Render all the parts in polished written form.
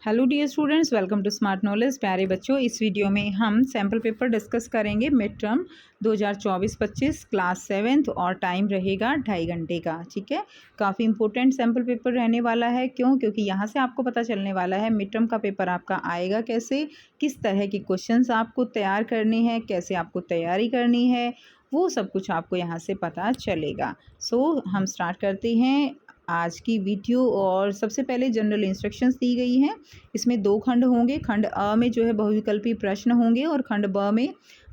Hello dear students, welcome to smart knowledge. प्यारे बच्चों, इस वीडियो में हम सैम्पल पेपर डिस्कस करेंगे मिड टर्म 2024-25 क्लास 7th और टाइम रहेगा 2.5 घंटे का। ठीक है, काफ़ी इंपॉर्टेंट सैम्पल पेपर रहने वाला है। क्यों? क्योंकि यहाँ से आपको पता चलने वाला है मिड टर्म का पेपर आपका आएगा कैसे, किस तरह के क्वेश्चंस आपको तैयार करने हैं, कैसे आपको तैयारी करनी है, वो सब कुछ आपको यहाँ से पता चलेगा। सो हम स्टार्ट करते हैं आज की वीडियो। और सबसे पहले जनरल इंस्ट्रक्शंस दी गई हैं। इसमें 2 खंड होंगे। खंड अ में जो है बहुविकल्पी प्रश्न होंगे और खंड ब में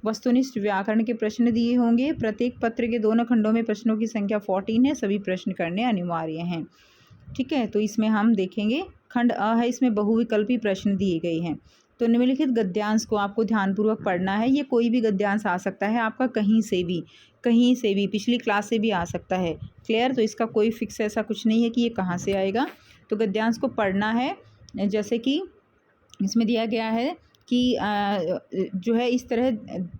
वस्तुनिष्ठ व्याकरण के प्रश्न दिए होंगे। प्रत्येक पत्र के दोनों खंडों में प्रश्नों की संख्या 14 है। सभी प्रश्न करने अनिवार्य हैं। ठीक है, तो इसमें हम देखेंगे खंड अ है, इसमें बहुविकल्पी प्रश्न दिए गए हैं। तो निम्नलिखित गद्यांश को आपको ध्यानपूर्वक पढ़ना है। ये कोई भी गद्यांश आ सकता है आपका, कहीं से भी, पिछली क्लास से भी आ सकता है। क्लियर? तो इसका कोई फिक्स ऐसा कुछ नहीं है कि ये कहाँ से आएगा। तो गद्यांश को पढ़ना है। जैसे कि इसमें दिया गया है कि जो है इस तरह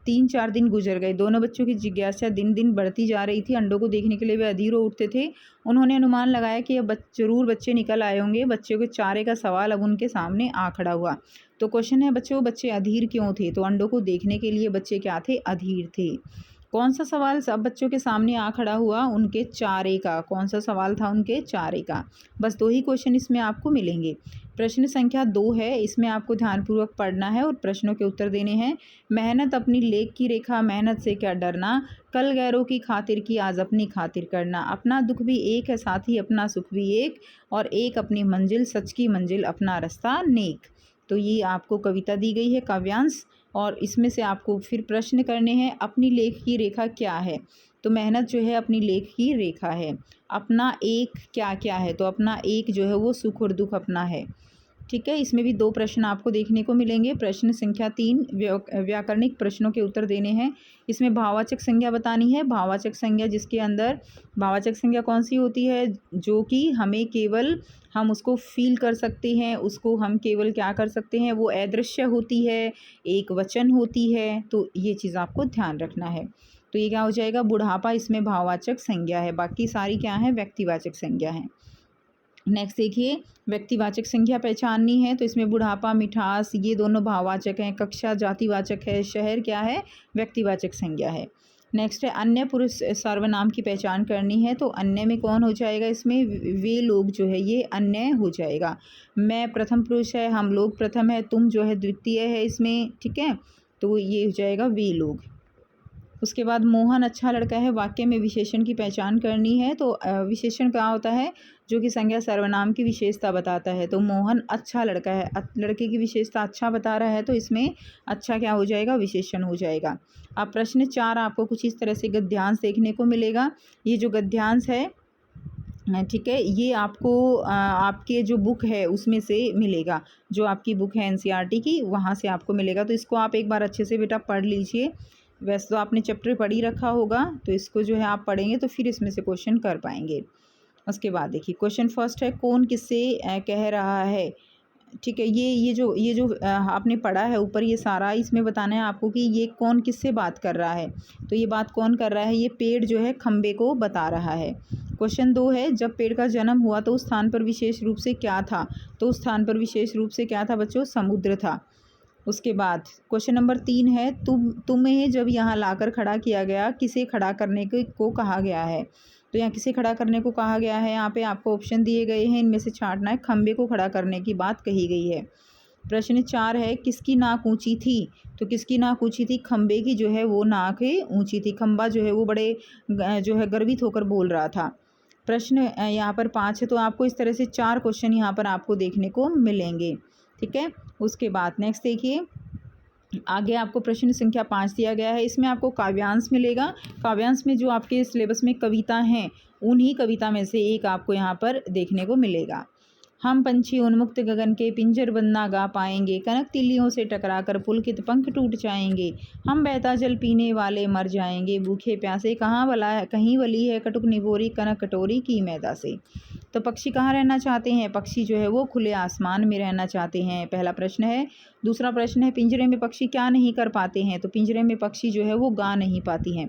3-4 दिन गुजर गए। दोनों बच्चों की जिज्ञासा दिन दिन बढ़ती जा रही थी। अंडों को देखने के लिए वे अधीर हो उठते थे। उन्होंने अनुमान लगाया कि अब जरूर बच्चे निकल आए होंगे। बच्चों के चारे का सवाल अब उनके सामने आ खड़ा हुआ। तो क्वेश्चन है बच्चों, बच्चे अधीर क्यों थे? तो अंडों को देखने के लिए बच्चे क्या थे? अधीर थे। कौन सा सवाल सब बच्चों के सामने आ खड़ा हुआ? उनके चारे का। कौन सा सवाल था? उनके चारे का। बस 2 ही क्वेश्चन इसमें आपको मिलेंगे। प्रश्न संख्या 2 है, इसमें आपको ध्यानपूर्वक पढ़ना है और प्रश्नों के उत्तर देने हैं। मेहनत अपनी लेख की रेखा, मेहनत से क्या डरना, कल गैरों की खातिर की आज अपनी खातिर करना, अपना दुख भी एक है साथी अपना सुख भी एक, और एक अपनी मंजिल सच की मंजिल अपना रास्ता नेक। तो ये आपको कविता दी गई है, काव्यांश, और इसमें से आपको फिर प्रश्न करने हैं। अपनी लेख की रेखा क्या है? तो मेहनत जो है अपनी लेख की रेखा है। अपना एक क्या क्या है? तो अपना एक जो है वो सुख और दुख अपना है। ठीक है, इसमें भी 2 प्रश्न आपको देखने को मिलेंगे। प्रश्न संख्या 3 व्याकरणिक प्रश्नों के उत्तर देने हैं। इसमें भाववाचक संज्ञा बतानी है। भाववाचक संज्ञा जिसके अंदर भाववाचक संज्ञा कौन सी होती है? जो कि हमें केवल हम उसको फील कर सकते हैं, उसको हम केवल क्या कर सकते हैं, वो अदृश्य होती है, एक वचन होती है। तो ये चीज़ आपको ध्यान रखना है। तो ये क्या हो जाएगा? बुढ़ापा इसमें भाववाचक संज्ञा है। बाकी सारी क्या है? व्यक्तिवाचक संज्ञा है। नेक्स्ट देखिए, व्यक्तिवाचक संज्ञा पहचाननी है। तो इसमें बुढ़ापा, मिठास, ये दोनों भाववाचक हैं। कक्षा जातिवाचक है। शहर क्या है? व्यक्तिवाचक संज्ञा है। नेक्स्ट है अन्य पुरुष सर्वनाम की पहचान करनी है। तो अन्य में कौन हो जाएगा? इसमें वे लोग जो है ये अन्य हो जाएगा। मैं प्रथम पुरुष है, हम लोग प्रथम है, तुम जो है द्वितीय है इसमें। ठीक है, तो ये हो जाएगा वे लोग। उसके बाद मोहन अच्छा लड़का है, वाक्य में विशेषण की पहचान करनी है। तो विशेषण क्या होता है? जो कि संज्ञा सर्वनाम की विशेषता बताता है। तो मोहन अच्छा लड़का है, लड़के की विशेषता अच्छा बता रहा है, तो इसमें अच्छा क्या हो जाएगा? विशेषण हो जाएगा। अब प्रश्न 4 आपको कुछ इस तरह से गद्यांश देखने को मिलेगा। ये जो गद्यांश है, ठीक है, ये आपको आपके जो बुक है उसमें से मिलेगा। जो आपकी बुक है एनसीईआरटी की, वहाँ से आपको मिलेगा। तो इसको आप एक बार अच्छे से बेटा पढ़ लीजिए। वैसे तो आपने चैप्टर पढ़ ही रखा होगा, तो इसको जो है आप पढ़ेंगे तो फिर इसमें से क्वेश्चन कर पाएंगे। उसके बाद देखिए, क्वेश्चन फर्स्ट है, कौन किससे कह रहा है? ठीक है, ये जो आपने पढ़ा है ऊपर, ये सारा इसमें बताना है आपको कि ये कौन किससे बात कर रहा है। तो ये बात कौन कर रहा है? ये पेड़ जो है खंबे को बता रहा है। क्वेश्चन 2 है, जब पेड़ का जन्म हुआ तो उस स्थान पर विशेष रूप से क्या था? तो उस स्थान पर विशेष रूप से क्या था बच्चों? समुद्र था। उसके बाद क्वेश्चन नंबर 3 है, तुम्हें जब यहाँ लाकर खड़ा किया गया, किसे खड़ा करने को कहा गया है? तो यहाँ किसे खड़ा करने को कहा गया है? यहाँ पे आपको ऑप्शन दिए गए हैं, इनमें से छांटना है। खंबे को खड़ा करने की बात कही गई है। प्रश्न 4 है, किसकी नाक ऊंची थी? तो किसकी नाक ऊंची थी? खंबे की जो है वो नाक ऊंची थी। खंबा जो है वो बड़े जो है गर्वित होकर बोल रहा था। प्रश्न यहाँ पर 5 है। तो आपको इस तरह से 4 क्वेश्चन यहाँ पर आपको देखने को मिलेंगे। ठीक है, उसके बाद नेक्स्ट देखिए, आगे आपको प्रश्न संख्या 5 दिया गया है। इसमें आपको काव्यांश मिलेगा। काव्यांश में जो आपके सिलेबस में कविता हैं, उन्हीं कविता में से एक आपको यहाँ पर देखने को मिलेगा। हम पंछी उन्मुक्त गगन के पिंजर बंद ना गा पाएंगे, कनक तिल्लियों से टकराकर पुलकित पंख टूट जाएंगे। हम बहता जल पीने वाले मर जाएंगे, भूखे प्यासे कहीं वली है कटुक निबोरी, कनक कटोरी की मैदा से। तो पक्षी कहाँ रहना चाहते हैं? पक्षी जो है वो खुले आसमान में रहना चाहते हैं, पहला प्रश्न है। दूसरा प्रश्न है, पिंजरे में पक्षी क्या नहीं कर पाते हैं? तो पिंजरे में पक्षी जो है वो गा नहीं पाती हैं।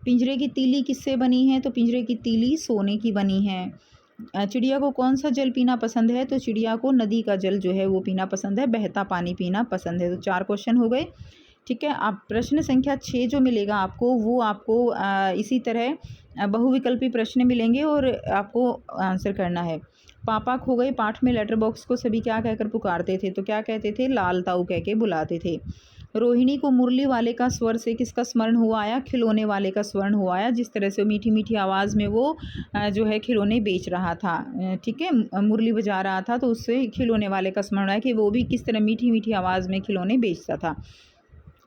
पिंजरे की तीली किससे बनी है? तो पिंजरे की तीली सोने की बनी है। चिड़िया को कौन सा जल पीना पसंद है? तो चिड़िया को नदी का जल जो है वो पीना पसंद है, बहता पानी पीना पसंद है। तो 4 क्वेश्चन हो गए। ठीक है, अब प्रश्न संख्या 6 जो मिलेगा आपको वो आपको इसी तरह बहुविकल्पी प्रश्न मिलेंगे और आपको आंसर करना है। पापा खो गए पाठ में लेटर बॉक्स को सभी क्या कहकर पुकारते थे? तो क्या कहते थे? लाल ताऊ कह के बुलाते थे। रोहिणी को मुरली वाले का स्वर से किसका स्मरण हुआ आया? खिलौने वाले का स्मरण हुआ आया, जिस तरह से मीठी मीठी आवाज़ में वो जो है खिलौने बेच रहा था। ठीक है, मुरली बजा रहा था, तो उससे खिलौने वाले का स्मरण आया कि वो भी किस तरह मीठी मीठी आवाज़ में खिलौने बेचता था।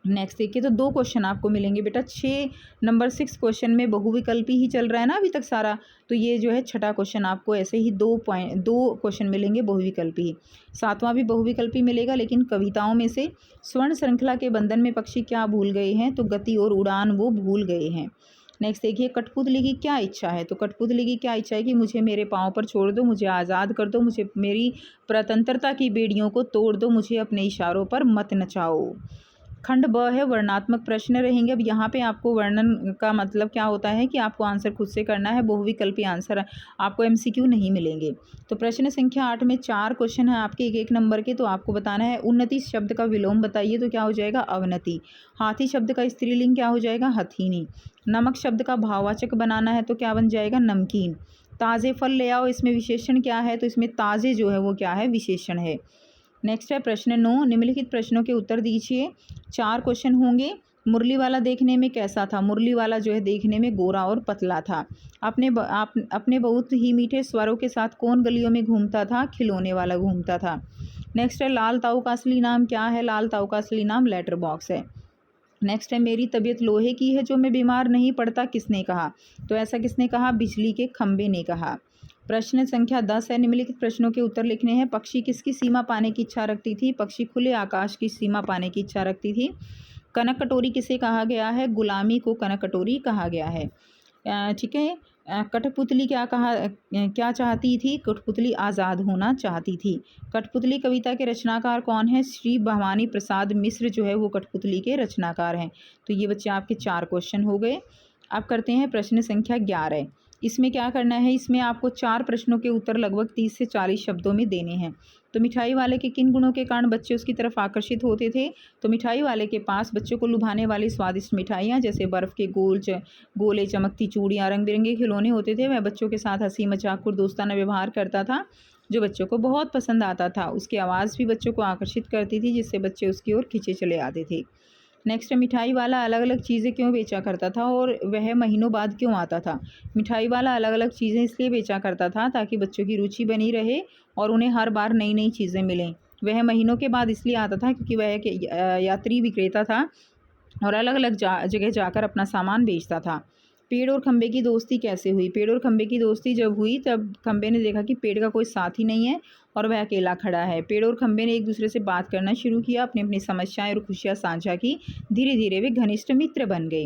नेक्स्ट देखिए, तो 2 क्वेश्चन आपको मिलेंगे बेटा। 6 नंबर 6 क्वेश्चन में बहुविकल्पी ही चल रहा है ना अभी तक सारा, तो ये जो है छठा क्वेश्चन आपको ऐसे ही 2 क्वेश्चन मिलेंगे बहुविकल्पी ही। 7वां भी बहुविकल्पी मिलेगा, लेकिन कविताओं में से स्वर्ण श्रृंखला के बंधन में पक्षी क्या भूल गए हैं? तो गति और उड़ान वो भूल गए हैं। नेक्स्ट देखिए, कठपुतली की क्या इच्छा है? तो कठपुतली की क्या इच्छा है कि मुझे मेरे पाँव पर छोड़ दो, मुझे आज़ाद कर दो, मुझे मेरी स्वतंत्रता की बेड़ियों को तोड़ दो, मुझे अपने इशारों पर मत नचाओ। खंड ब है वर्णनात्मक प्रश्न रहेंगे। अब यहाँ पे आपको वर्णन का मतलब क्या होता है कि आपको आंसर खुद से करना है, बहुविकल्पी आंसर आपको एमसीक्यू नहीं मिलेंगे। तो प्रश्न संख्या 8 में 4 क्वेश्चन है आपके 1-1 नंबर के, तो आपको बताना है उन्नति शब्द का विलोम बताइए, तो क्या हो जाएगा? अवनति। हाथी शब्द का स्त्रीलिंग क्या हो जाएगा? हथीनी। नमक शब्द का भाववाचक बनाना है, तो क्या बन जाएगा? नमकीन। ताज़े फल ले आओ, इसमें विशेषण क्या है? तो इसमें ताज़े जो है वो क्या है? विशेषण है। नेक्स्ट है प्रश्न 9, निम्नलिखित प्रश्नों के उत्तर दीजिए। 4 क्वेश्चन होंगे। मुरली वाला देखने में कैसा था? मुरली वाला जो है देखने में गोरा और पतला था। अपने बहुत ही मीठे स्वरों के साथ कौन गलियों में घूमता था? खिलौने वाला घूमता था। नेक्स्ट है लाल ताऊ का असली नाम क्या है? लाल ताऊ का असली नाम लेटर बॉक्स है। नेक्स्ट है मेरी तबीयत लोहे की है जो मैं बीमार नहीं पड़ता, किसने कहा? तो ऐसा किसने कहा? बिजली के खंबे ने कहा। प्रश्न संख्या 10 है, निम्नलिखित प्रश्नों के उत्तर लिखने हैं। पक्षी किसकी सीमा पाने की इच्छा रखती थी? पक्षी खुले आकाश की सीमा पाने की इच्छा रखती थी। कनक कटोरी किसे कहा गया है? गुलामी को कनक कटोरी कहा गया है। ठीक है, कठपुतली क्या चाहती थी? कठपुतली आज़ाद होना चाहती थी। कठपुतली कविता के रचनाकार कौन है? श्री भवानी प्रसाद मिश्र जो है वो कठपुतली के रचनाकार हैं। तो ये बच्चे आपके 4 क्वेश्चन हो गए। अब करते हैं प्रश्न संख्या 11। इसमें क्या करना है? इसमें आपको 4 प्रश्नों के उत्तर लगभग 30 से 40 शब्दों में देने हैं। तो मिठाई वाले के किन गुणों के कारण बच्चे उसकी तरफ आकर्षित होते थे? तो मिठाई वाले के पास बच्चों को लुभाने वाली स्वादिष्ट मिठाइयाँ जैसे बर्फ़ के गोले, चमकती चूड़ियाँ, रंग बिरंगे खिलौने होते थे। वह बच्चों के साथ हंसी मजाक और दोस्ताना व्यवहार करता था, जो बच्चों को बहुत पसंद आता था। उसकी आवाज़ भी बच्चों को आकर्षित करती थी, जिससे बच्चे उसकी ओर खींचे चले आते थे। नेक्स्ट, मिठाई वाला अलग अलग चीज़ें क्यों बेचा करता था और वह महीनों बाद क्यों आता था? मिठाई वाला अलग अलग चीज़ें इसलिए बेचा करता था ताकि बच्चों की रुचि बनी रहे और उन्हें हर बार नई नई चीज़ें मिलें। वह महीनों के बाद इसलिए आता था क्योंकि वह एक यात्री विक्रेता था और अलग अलग जगह जाकर अपना सामान बेचता था। पेड़ और खंबे की दोस्ती कैसे हुई? पेड़ और खंबे की दोस्ती जब हुई तब खंबे ने देखा कि पेड़ का कोई साथी नहीं है और वह अकेला खड़ा है। पेड़ और खंबे ने एक दूसरे से बात करना शुरू किया, अपनी अपनी समस्याएं और खुशियां साझा की। धीरे धीरे वे घनिष्ठ मित्र बन गए।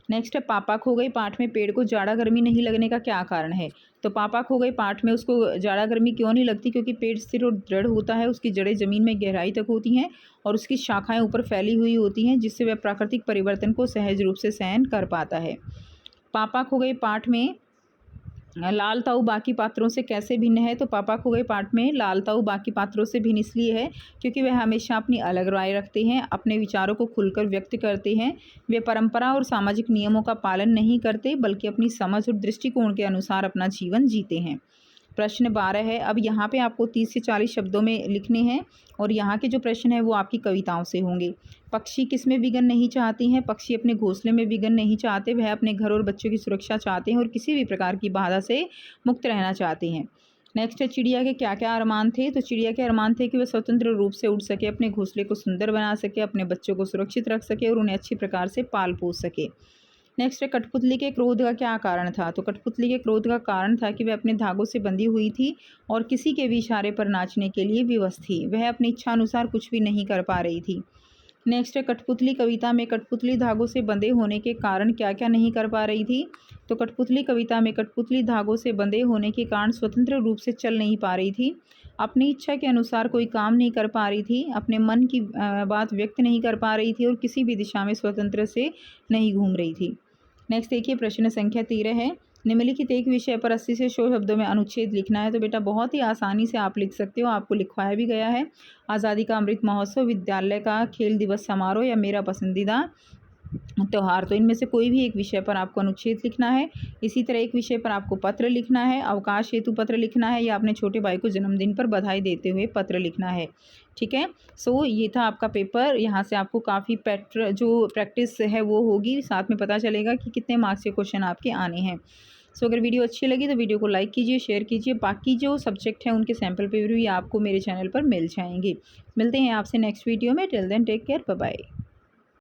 नेक्स्ट है पापा खो गई पाठ में पेड़ को जाड़ा गर्मी नहीं लगने का क्या कारण है? तो पापा खो गई पाठ में उसको जाड़ा गर्मी क्यों नहीं लगती? क्योंकि पेड़ स्थिर और दृढ़ होता है, उसकी जड़ें जमीन में गहराई तक होती हैं और उसकी शाखाएं ऊपर फैली हुई होती हैं, जिससे वह प्राकृतिक परिवर्तन को सहज रूप से सहन कर पाता है। पापा खो गए पाठ में लाल ताऊ बाकी पात्रों से कैसे भिन्न है? तो पापा खो गए पाठ में लाल ताऊ बाकी पात्रों से भिन्न इसलिए है क्योंकि वह हमेशा अपनी अलग राय रखते हैं, अपने विचारों को खुलकर व्यक्त करते हैं। वे परंपरा और सामाजिक नियमों का पालन नहीं करते, बल्कि अपनी समझ और दृष्टिकोण के अनुसार अपना जीवन जीते हैं। प्रश्न 12 है। अब यहाँ पे आपको 30 से 40 शब्दों में लिखने हैं और यहाँ के जो प्रश्न है वो आपकी कविताओं से होंगे। पक्षी किस में विघन नहीं चाहती हैं? पक्षी अपने घोंसले में विघन नहीं चाहते, वह अपने घर और बच्चों की सुरक्षा चाहते हैं और किसी भी प्रकार की बाधा से मुक्त रहना चाहते हैं। नेक्स्ट है चिड़िया के क्या क्या अरमान थे? तो चिड़िया के अरमान थे कि वह स्वतंत्र रूप से उड़ सके, अपने घोंसले को सुंदर बना सके, अपने बच्चों को सुरक्षित रख सके और उन्हें अच्छी प्रकार से पाल पोस सके। नेक्स्ट है कठपुतली के क्रोध का क्या कारण था? तो कठपुतली के क्रोध का कारण था कि वह अपने धागों से बंधी हुई थी और किसी के भी इशारे पर नाचने के लिए विवश थी। वह अपनी इच्छा अनुसार कुछ भी नहीं कर पा रही थी। नेक्स्ट है कठपुतली कविता में कठपुतली धागों से बंधे होने के कारण क्या क्या नहीं कर पा रही थी? तो कठपुतली कविता में कठपुतली धागों से बंधे होने के कारण स्वतंत्र रूप से चल नहीं पा रही थी, अपनी इच्छा के अनुसार कोई काम नहीं कर पा रही थी, अपने मन की बात व्यक्त नहीं कर पा रही थी और किसी भी दिशा में स्वतंत्र से नहीं घूम रही थी। नेक्स्ट देखिए प्रश्न संख्या 13 है। निम्नलिखित एक विषय पर 80 से 100 शब्दों में अनुच्छेद लिखना है। तो बेटा बहुत ही आसानी से आप लिख सकते हो, आपको लिखवाया भी गया है। आज़ादी का अमृत महोत्सव, विद्यालय का खेल दिवस समारोह या मेरा पसंदीदा त्योहार। तो इनमें से कोई भी एक विषय पर आपको अनुच्छेद लिखना है। इसी तरह एक विषय पर आपको पत्र लिखना है, अवकाश हेतु पत्र लिखना है या अपने छोटे भाई को जन्मदिन पर बधाई देते हुए पत्र लिखना है। ठीक है, सो ये था आपका पेपर। यहाँ से आपको काफ़ी प्रैक्टिस है वो होगी, साथ में पता चलेगा कि कितने मार्क्स के क्वेश्चन आपके आने हैं। सो अगर वीडियो अच्छी लगी तो वीडियो को लाइक कीजिए, शेयर कीजिए। बाकी जो सब्जेक्ट हैं उनके सैम्पल पेपर भी आपको मेरे चैनल पर मिल जाएंगे। मिलते हैं आपसे नेक्स्ट वीडियो में। Till then take care, bye bye.